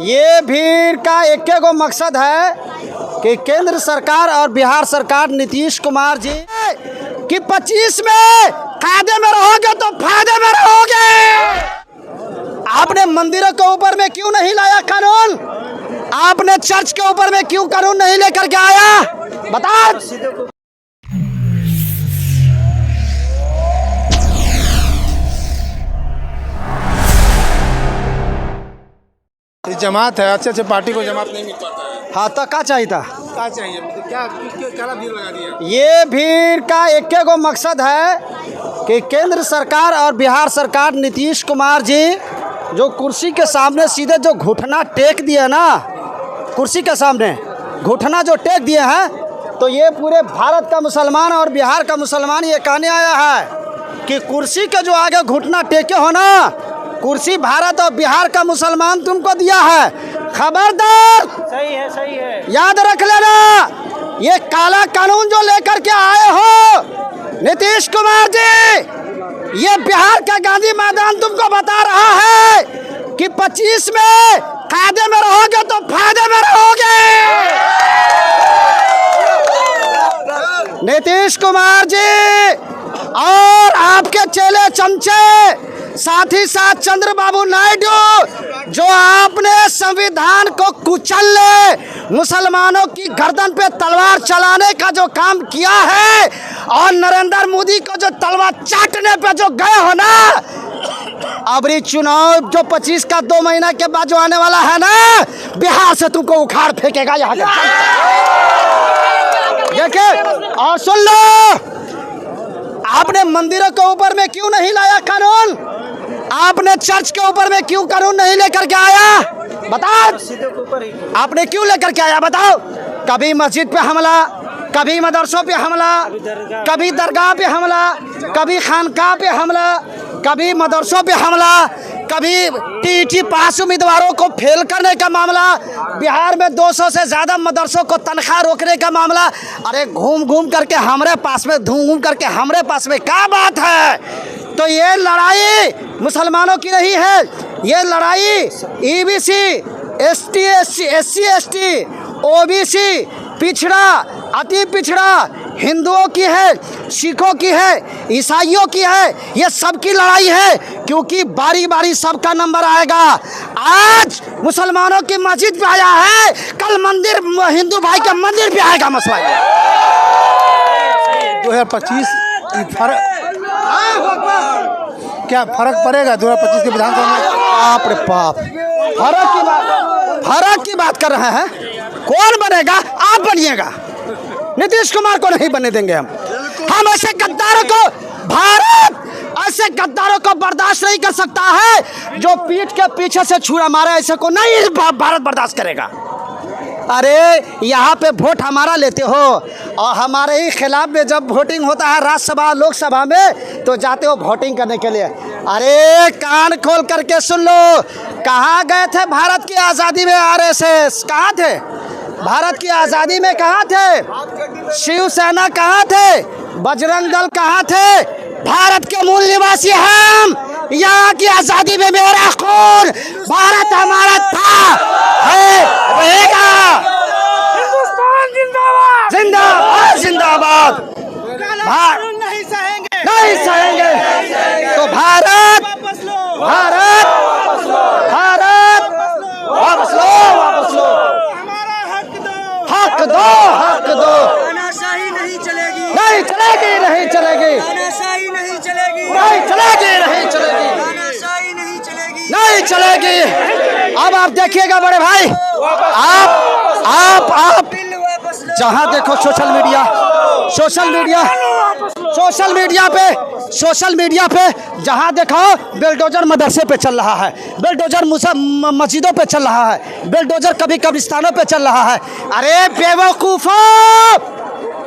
ये भीड़ का एक गो मकसद है कि केंद्र सरकार और बिहार सरकार नीतीश कुमार जी कि 25 में कायदे में रहोगे तो फायदे में रहोगे। आपने मंदिरों के ऊपर में क्यों नहीं लाया कानून? आपने चर्च के ऊपर में क्यों कानून नहीं लेकर के आया? बता। जमात है, अच्छे पार्टी को जमात नहीं मिल पाता है। हाँ तो क्या चाहिए था? क्या चाहिए? क्या भीड़ लगा दिया? ये भीड़ का एक गो मकसद है कि केंद्र सरकार और बिहार सरकार नीतीश कुमार जी जो कुर्सी के सामने सीधे जो घुटना टेक दिए ना, कुर्सी के सामने घुटना जो टेक दिए हैं, तो ये पूरे भारत का मुसलमान और बिहार का मुसलमान ये कहने आया है कि कुर्सी के जो आगे घुटना टेके हो ना, कुर्सी भारत और बिहार का मुसलमान तुमको दिया है। खबरदार। सही है। याद रख लेना, ये काला कानून जो लेकर के आए हो नीतीश कुमार जी, ये बिहार का गांधी मैदान तुमको बता रहा है कि 25 में कायदे में रहोगे तो फायदे में रहोगे। नीतीश कुमार जी और आपके चेले चमचे, साथ ही साथ चंद्रबाबू नायडू, जो आपने संविधान को कुचलने, मुसलमानों की गर्दन पे तलवार चलाने का जो काम किया है और नरेंद्र मोदी को जो तलवार चाटने पे जो गए हो ना, अबरी चुनाव जो 25 का 2 महीना के बाद जो आने वाला है ना, बिहार से तुमको उखाड़ फेंकेगा यहाँ के। देखिए और सुन लो, आपने मंदिरों के ऊपर में क्यों नहीं लाया कानून? आपने चर्च के ऊपर में क्यों कानून नहीं लेकर के आया? बताओ। आपने क्यों लेकर के आया? बताओ। कभी मस्जिद पे हमला, कभी मदरसों पे हमला, कभी दरगाह पे हमला, कभी खानकाह पे हमला, कभी मदरसों पे हमला, कभी टीटी पास उम्मीदवारों को फेल करने का मामला, बिहार में 200 से ज़्यादा मदरसों को तनख्वाह रोकने का मामला। अरे घूम घूम करके हमारे पास में, घूम घूम करके हमारे पास में क्या बात है? तो ये लड़ाई मुसलमानों की नहीं है, ये लड़ाई EBC, ST, SC, ST, OBC, पिछड़ा, अति पिछड़ा, हिंदुओं की है, सिखों की है, ईसाइयों की है, ये सबकी लड़ाई है, क्योंकि बारी बारी सबका नंबर आएगा। आज मुसलमानों की मस्जिद पे आया है, कल मंदिर, हिंदू भाई के मंदिर पे आएगा मसला। 2025 क्या फर्क पड़ेगा 2025 के विधानसभा में? बाप रे बाप, फर्क की बात कर रहे हैं। कौन बनेगा? आप बनिएगा, नीतीश कुमार को नहीं बनने देंगे हम ऐसे गद्दारों को, भारत ऐसे गद्दारों को बर्दाश्त नहीं कर सकता है जो पीठ के पीछे से छुरा मारे, ऐसे को नहीं भारत बर्दाश्त करेगा। अरे यहाँ पे वोट हमारा लेते हो और हमारे ही खिलाफ में जब वोटिंग होता है राज्यसभा लोकसभा में, तो जाते हो वोटिंग करने के लिए। अरे कान खोल करके सुन लो, कहाँ गए थे भारत की आज़ादी में आरएसएस? कहाँ थे भारत की आज़ादी में? कहाँ थे शिवसेना? कहाँ थे बजरंग दल? कहाँ थे? भारत के मूल निवासी हम, यहाँ की आज़ादी में मेरा खून, भारत हमारा था, है, रहेगा। हिंदुस्तान जिंदाबाद, जिंदाबाद, जिंदाबाद। नहीं सहेंगे, नहीं सहेंगे। तो भारत, भारत, भारत, वापस लो, वापस लो। हमारा हक दो, हक दो, हक दो। तानाशाही नहीं चलेगी, नहीं चलेगी, नहीं चलेगी, तानाशाही नहीं चलेगी, नहीं चलेगी, नहीं चलेगी, तानाशाही नहीं चलेगी, नहीं चलेगी। अब आप देखिएगा बड़े भाई, आप जहाँ देखो सोशल मीडिया पे जहाँ देखो बेलडोजर मदरसे पे चल रहा है, बेलडोजर मस्जिदों पे चल रहा है, बेलडोजर कभी कब्रिस्तानों पे चल रहा है। अरे बेवकूफ़ों,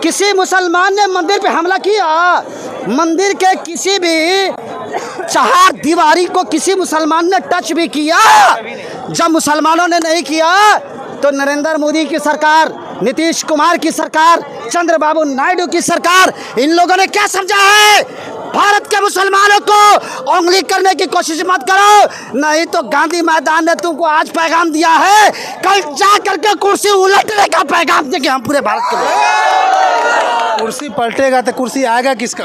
किसी मुसलमान ने मंदिर पे हमला किया? मंदिर के किसी भी चार दीवारी को किसी मुसलमान ने टच भी किया? जब मुसलमानों ने नहीं किया तो नरेंद्र मोदी की सरकार, नीतीश कुमार की सरकार, चंद्रबाबू नायडू की सरकार, इन लोगों ने क्या समझा है? भारत के मुसलमानों को उंगली करने की कोशिश मत करो, नहीं तो गांधी मैदान ने तुमको आज पैगाम दिया है, कल जा करके कुर्सी उलटने का पैगाम देंगे हम पूरे भारत के लिए। कुर्सी पलटेगा तो कुर्सी आएगा किसका?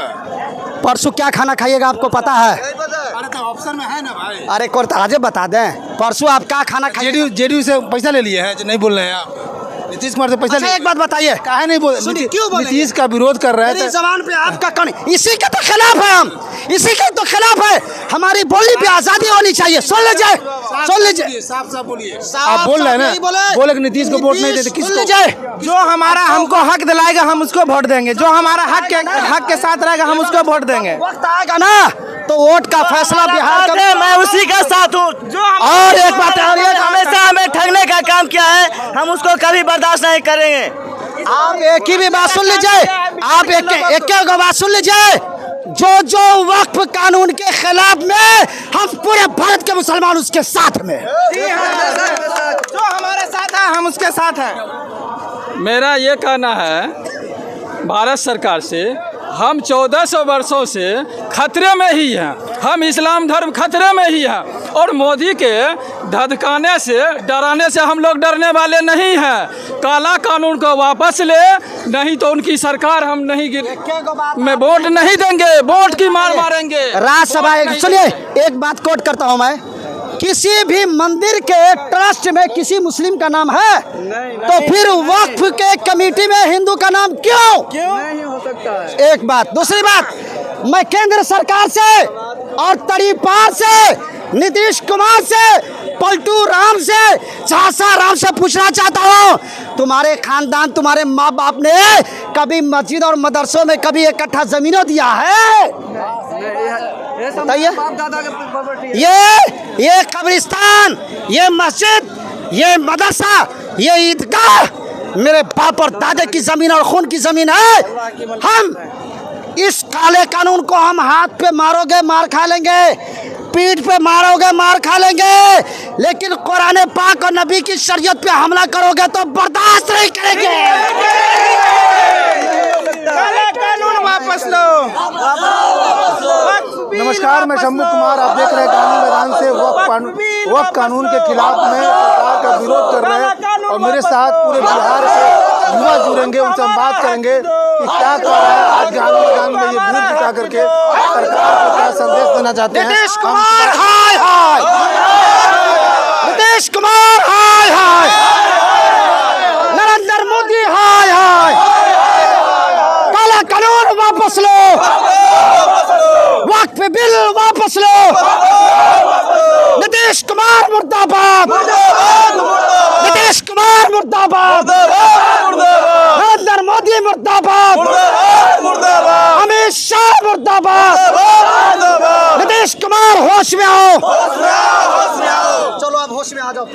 परसों क्या खाना खाइएगा आपको पता है? अरे तो ऑप्शन में है ना भाई। अरे कोर्ताजे बता दें, परसों आप क्या खाना खाइए? जेडीयू से पैसा ले लिए हैं जो नहीं बोल रहे हैं आप? नीतीश कुमार से पैसा अच्छा एक बात बताइए, काहे नहीं बोल? सुनिए, क्यों बोलेंगे? नीतीश का विरोध कर रहे मेरी हैं जबान पे आपका कौन? इसी के तो खिलाफ है हम, इसी के तो खिलाफ है। हमारी बोली पे आजादी होनी चाहिए। सुन लीजिए, सुन लीजिए, साफ साफ बोलिए। साफ आप बोल रहे हैं नहीं ना, बोले कि नीतीश को वोट नहीं देते, सुन किसको? लीजिए, जो हमारा हमको हक दिलाएगा हम उसको वोट देंगे, जो हमारा हक के साथ रहेगा हम उसको वोट देंगे। वक्त आएगा ना तो वोट का फैसला बिहार का। मैं उसी के साथ हूँ जो और एक बात है, और एक हमेशा हमें ठगने का काम किया है, हम उसको कभी बर्दाश्त नहीं करेंगे। आप एक ही भी बात सुन लीजिए, आप एक बात सुन लीजिए, जो वक्फ कानून के खिलाफ में हम पूरे भारत के मुसलमान उसके साथ में। जो हमारे साथ है हम उसके साथ हैं। मेरा ये कहना है भारत सरकार से, हम 1400 वर्षों से खतरे में ही हैं, हम इस्लाम धर्म खतरे में ही हैं, और मोदी के धधकाने से डराने से हम लोग डरने वाले नहीं हैं। काला कानून को वापस ले, नहीं तो उनकी सरकार हम नहीं में वोट नहीं देंगे, वोट की मार मारेंगे। राज्यसभा सुनिए, एक बात कोट करता हूं मैं, किसी भी मंदिर के ट्रस्ट में किसी मुस्लिम का नाम है तो फिर वक्फ के कमेटी में हिंदू का नाम क्यों नहीं हो सकता है। एक बात। दूसरी बात, मैं केंद्र सरकार से और तड़ीपार से, नीतीश कुमार से, पलटू राम से, झांसा राम से पूछना चाहता हूँ, तुम्हारे खानदान, तुम्हारे माँ बाप ने कभी मस्जिद और मदरसों में कभी इकट्ठा जमीनों दिया है? बताइए। ये कब्रिस्तान, ये मस्जिद, ये मदरसा, ये ईदगाह मेरे बाप और दादे की जमीन और खून की जमीन है। हम इस काले कानून को हम हाथ पे मारोगे मार खा लेंगे, पीठ पे मारोगे मार खा लेंगे, लेकिन कुरान पाक और नबी की शरीयत पे हमला करोगे तो बर्दाश्त नहीं करेंगे। कानून वापस लो। नमस्कार, मैं शंभू कुमार, आप देख रहे हैं गांधी मैदान से वक्फ कानून के खिलाफ में सरकार का विरोध कर रहे हैं, और मेरे साथ पूरे बिहार से युवा जुड़ेंगे, उनसे हम बात करेंगे कि क्या कर रहे हैं आज गांधी मैदान में ये भीड़ जुटा करके सरकार को क्या संदेश देना चाहते हैं। नीतीश कुमार हाय हाय, नीतीश कुमार हाय हाय, नरेंद्र मोदी हाय हाय, काला कानून वापस लो, वक्फ बिल वापस लो, नीतीश कुमार मुर्दाबाद, नीतीश कुमार मुर्दाबाद, नरेंद्र मोदी मुर्दाबाद, अमित शाह मुर्दाबाद, नीतीश कुमार होश में आओ। चलो अब होश में आ जाओ।